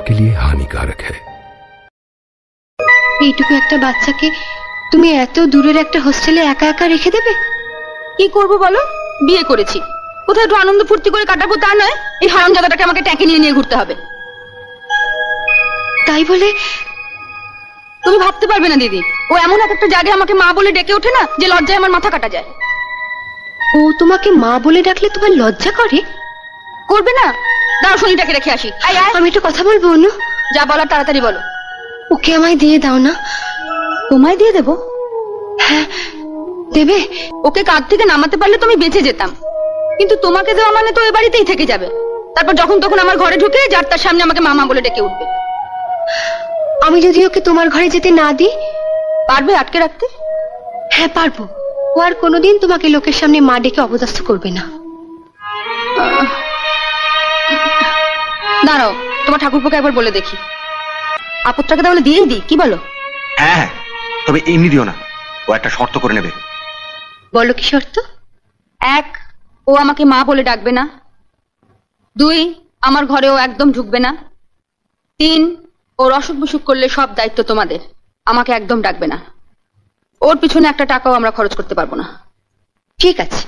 आपके लिए हानिकारक है। এইটুকু একটা বাচ্চাকে তুমি এত দূরের একটা হোস্টেলে একা একা রেখে দেবে? কি করবো বলো, বিয়ে করেছি, কোথায় একটু আনন্দ ফুর্তি করে কাটাবো তা নয়, এই হারামজাদাটাকে আমাকে ট্যাঁকে নিয়ে নিয়ে ঘুরতে হবে। তাই বলে তুমি ভাবতে পারবে না দিদি, ও এমন একটা জায়গায় আমাকে মা বলে ডেকে ওঠে না যে লজ্জায় আমার মাথা কাটা যায়। ও তোমাকে মা বলে ডাকলে তোমার লজ্জা করে? করবে না? দাও শনিটাকে রেখে আসি। আয় আয়, আমি একটু কথা বলবো অনু। যা বলার তাড়াতাড়ি বলো। ওকে আমায় দিয়ে দাও না। তোমায় দিয়ে দেবো? হ্যাঁ দেবে। ওকে কাঁধ থেকে নামাতে পারলে তুমি বেঁচে যেতাম, কিন্তু তোমাকে দেওয়া মানে তো এ বাড়িতেই থেকে যাবে। তারপর যখন তখন আমার ঘরে ঢুকে যার তার সামনে আমাকে মামা বলে ডেকে উঠবে। আমি যদি ওকে তোমার ঘরে যেতে না দিই? পারবে আটকে রাখতে? হ্যাঁ পারবো। ও আর কোনোদিন তোমাকে লোকের সামনে মা ডেকে অপদস্থ করবে না। দাঁড়াও, তোমার ঠাকুরপোকে একবার বলে দেখি। আপদটাকে তাহলে দিয়েই দিই, কি বলো? হ্যাঁ, তবে এমনি দিও না, ও একটা শর্ত করে নেবে। বলো কি শর্ত? 1, ও আমাকে মা বলে ডাকবে না। 2, আমার ঘরে ও একদম ঢুকবে না। 3, ওর অসুখ বিসুখ করলে সব দায়িত্ব তোমাদের, আমাকে একদম ডাকবে না। ওর পিছনে একটা টাকাও আমরা খরচ করতে পারবো না। ঠিক আছে,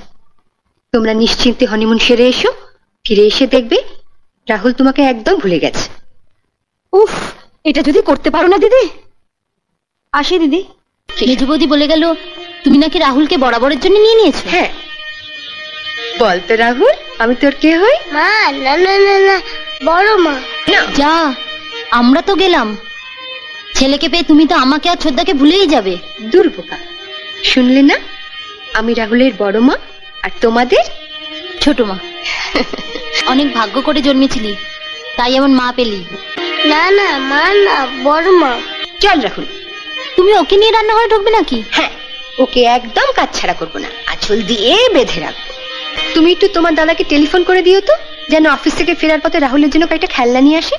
তোমরা নিশ্চিন্তে হনিমুন সেরে এসো। ফিরে এসে দেখবে রাহুল তোমাকে একদম ভুলে গেছে। উফ, এটা যদি করতে পারো না দিদি। আসি দিদি। মেজো বৌদি বলে গেল তুমি নাকি রাহুলকে বরাবরের জন্য নিয়ে নিয়েছো। হ্যাঁ, বল তো রাহুল, আমি তোর কে হই? মা না না না না, বড় মা। না যা, আমরা তো গেলাম। ছেলেকে পেয়ে তুমি তো আমাকে আর ছোদ্দাকে ভুলেই যাবে। দুর্বোকা, শুনলে না? আমি রাহুলের বড় মা আর তোমাদের ছোট মা। অনেক ভাগ্য করে জন্মেছিলি, তাই এমন মা পেলি। না না মা না, বড় মা। চল রাহুল। তুমি ওকে নিয়ে রান্নাঘরে ঢুকবে নাকি? হ্যাঁ, ওকে একদম কাছছাড়া করবো না, আঁচল দিয়ে বেঁধে রাখবো। তুমি একটু তোমার দাদাকে টেলিফোন করে দিও তো, যেন অফিস থেকে ফেরার পথে রাহুলের জন্য কয়েকটা খেলনা নিয়ে আসে।